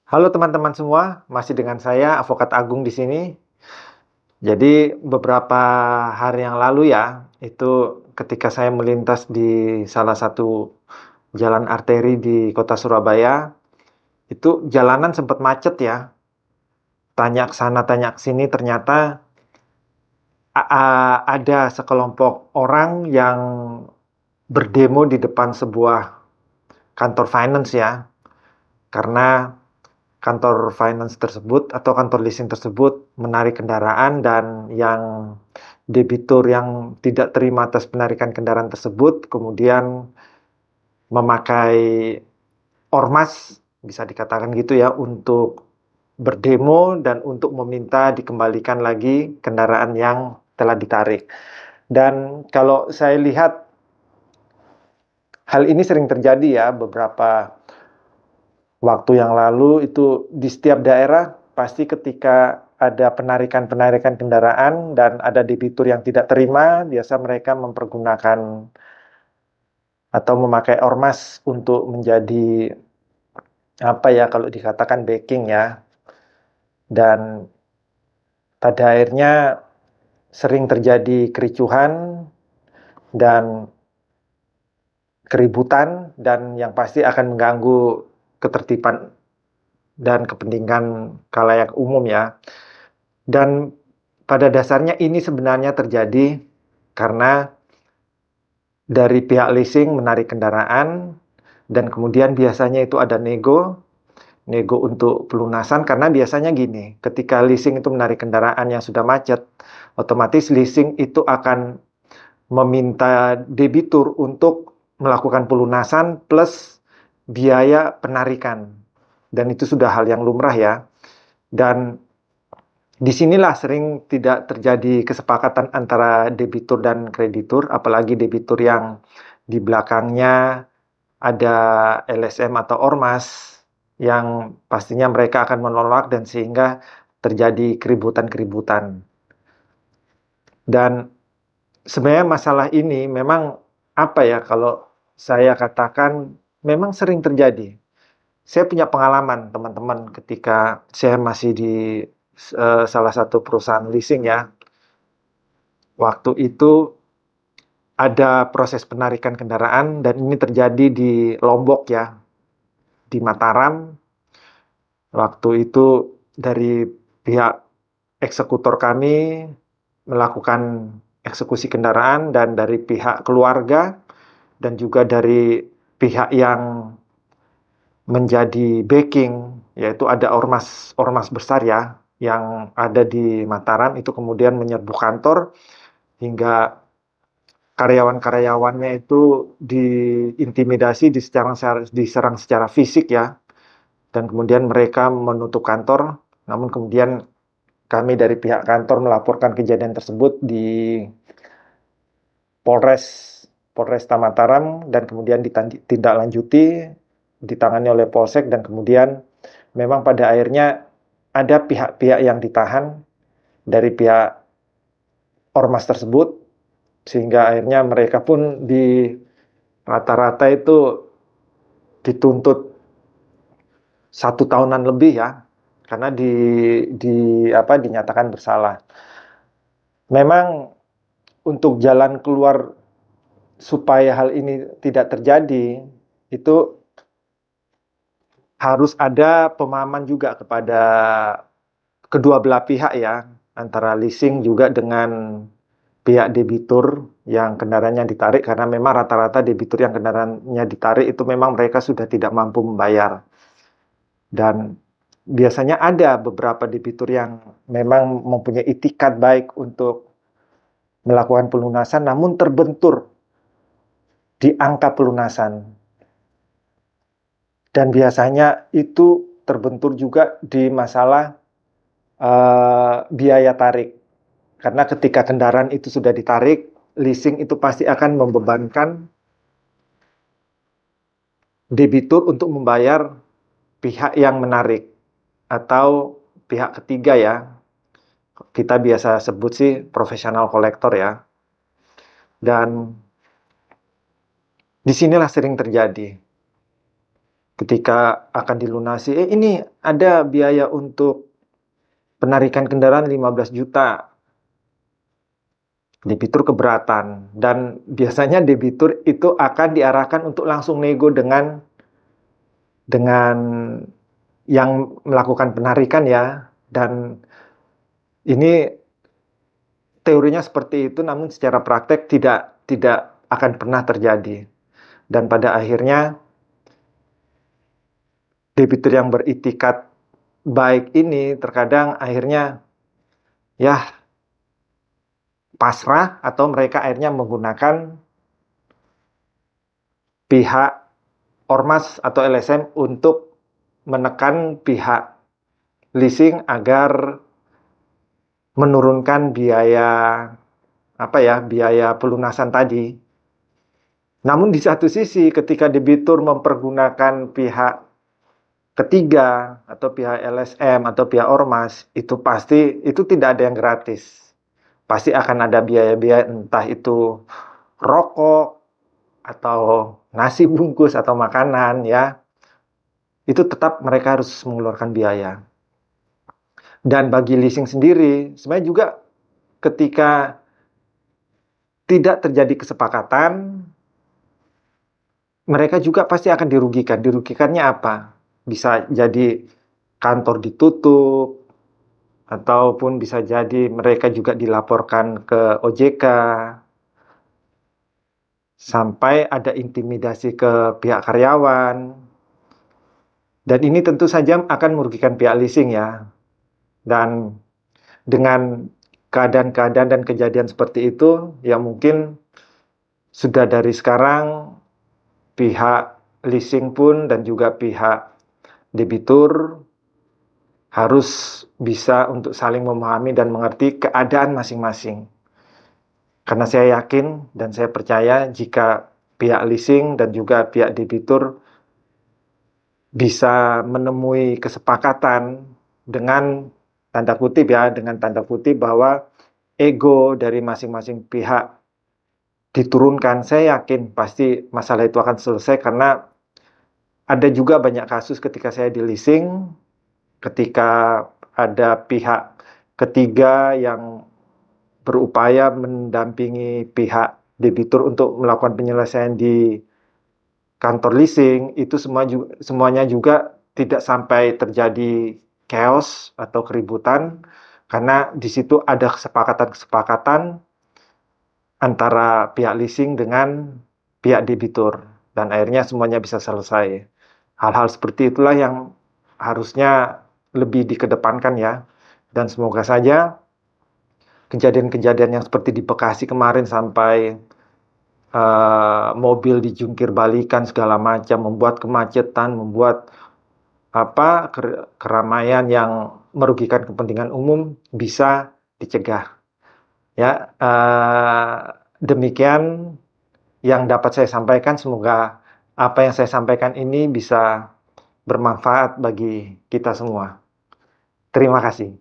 Halo teman-teman semua, masih dengan saya Advokat Agung di sini. Jadi beberapa hari yang lalu ya, itu ketika saya melintas di salah satu jalan arteri di kota Surabaya, itu jalanan sempat macet ya. Tanya ke sana, tanya ke sini, ternyata ada sekelompok orang yang berdemo di depan sebuah kantor finance ya. Karena kantor finance tersebut atau kantor leasing tersebut menarik kendaraan dan yang debitur yang tidak terima atas penarikan kendaraan tersebut kemudian memakai ormas, bisa dikatakan gitu ya, untuk berdemo dan untuk meminta dikembalikan lagi kendaraan yang telah ditarik. Dan kalau saya lihat hal ini sering terjadi ya beberapa waktu yang lalu itu di setiap daerah pasti ketika ada penarikan-penarikan kendaraan dan ada debitur yang tidak terima, biasa mereka mempergunakan atau memakai ormas untuk menjadi apa ya kalau dikatakan backing ya. Dan pada akhirnya sering terjadi kericuhan dan keributan dan yang pasti akan mengganggu ketertiban dan kepentingan khalayak umum ya. Dan pada dasarnya ini sebenarnya terjadi karena dari pihak leasing menarik kendaraan dan kemudian biasanya itu ada nego untuk pelunasan karena biasanya gini, ketika leasing itu menarik kendaraan yang sudah macet, otomatis leasing itu akan meminta debitur untuk melakukan pelunasan plus biaya penarikan. Dan itu sudah hal yang lumrah ya. Dan disinilah sering tidak terjadi kesepakatan antara debitur dan kreditur, apalagi debitur yang di belakangnya ada LSM atau ormas yang pastinya mereka akan menolak dan sehingga terjadi keributan-keributan. Dan sebenarnya masalah ini memang apa ya kalau saya katakan memang sering terjadi. Saya punya pengalaman teman-teman ketika saya masih di salah satu perusahaan leasing ya. Waktu itu ada proses penarikan kendaraan dan ini terjadi di Lombok ya, di Mataram. Waktu itu dari pihak eksekutor kami melakukan eksekusi kendaraan dan dari pihak keluarga dan juga dari pihak yang menjadi backing, yaitu ada ormas besar ya yang ada di Mataram itu kemudian menyerbu kantor hingga karyawan-karyawannya itu diintimidasi, diserang secara fisik ya, dan kemudian mereka menutup kantor. Namun kemudian kami dari pihak kantor melaporkan kejadian tersebut di Polresta Mataram dan kemudian ditindaklanjuti, ditangani oleh Polsek dan kemudian memang pada akhirnya ada pihak-pihak yang ditahan dari pihak ormas tersebut sehingga akhirnya mereka pun di rata-rata itu dituntut 1 tahunan lebih ya karena dinyatakan bersalah. Memang untuk jalan keluar supaya hal ini tidak terjadi itu harus ada pemahaman juga kepada kedua belah pihak ya, antara leasing juga dengan pihak debitur yang kendaraannya ditarik karena memang rata-rata debitur yang kendaraannya ditarik itu memang mereka sudah tidak mampu membayar. Dan biasanya ada beberapa debitur yang memang mempunyai itikat baik untuk melakukan pelunasan namun terbentur di angka pelunasan. Dan biasanya itu terbentur juga di masalah biaya tarik. Karena ketika kendaraan itu sudah ditarik, leasing itu pasti akan membebankan debitur untuk membayar pihak yang menarik atau pihak ketiga ya. Kita biasa sebut sih profesional kolektor ya. Dan disinilah sering terjadi. ketika akan dilunasi, ini ada biaya untuk penarikan kendaraan 15 juta. Debitur keberatan, dan biasanya debitur itu akan diarahkan untuk langsung nego dengan yang melakukan penarikan ya. Dan ini teorinya seperti itu, namun secara praktek tidak akan pernah terjadi. Dan pada akhirnya debitur yang beritikat baik ini terkadang akhirnya ya pasrah, atau mereka akhirnya menggunakan pihak ormas atau LSM untuk menekan pihak leasing agar menurunkan biaya pelunasan tadi. Namun di satu sisi ketika debitur mempergunakan pihak ketiga atau pihak LSM atau pihak ormas, itu pasti tidak ada yang gratis. Pasti akan ada biaya-biaya, entah itu rokok atau nasi bungkus atau makanan ya. Itu tetap mereka harus mengeluarkan biaya. Dan bagi leasing sendiri, sebenarnya juga ketika tidak terjadi kesepakatan, mereka juga pasti akan dirugikan. Dirugikannya apa? Bisa jadi kantor ditutup, ataupun bisa jadi mereka juga dilaporkan ke OJK, sampai ada intimidasi ke pihak karyawan. Dan ini tentu saja akan merugikan pihak leasing ya. Dan dengan keadaan-keadaan dan kejadian seperti itu, ya mungkin sudah dari sekarang pihak leasing pun dan juga pihak debitur harus bisa untuk saling memahami dan mengerti keadaan masing-masing. Karena saya yakin dan saya percaya jika pihak leasing dan juga pihak debitur bisa menemui kesepakatan dengan tanda kutip bahwa ego dari masing-masing pihak diturunkan, saya yakin pasti masalah itu akan selesai. Karena ada juga banyak kasus ketika saya di leasing, ketika ada pihak ketiga yang berupaya mendampingi pihak debitur untuk melakukan penyelesaian di kantor leasing, itu semuanya juga tidak sampai terjadi chaos atau keributan, karena di situ ada kesepakatan antara pihak leasing dengan pihak debitur, dan akhirnya semuanya bisa selesai. Hal-hal seperti itulah yang harusnya lebih dikedepankan ya, dan semoga saja kejadian-kejadian yang seperti di Bekasi kemarin sampai mobil dijungkir balikan segala macam, membuat kemacetan, membuat keramaian yang merugikan kepentingan umum bisa dicegah. Ya, demikian yang dapat saya sampaikan. Semoga apa yang saya sampaikan ini bisa bermanfaat bagi kita semua. Terima kasih.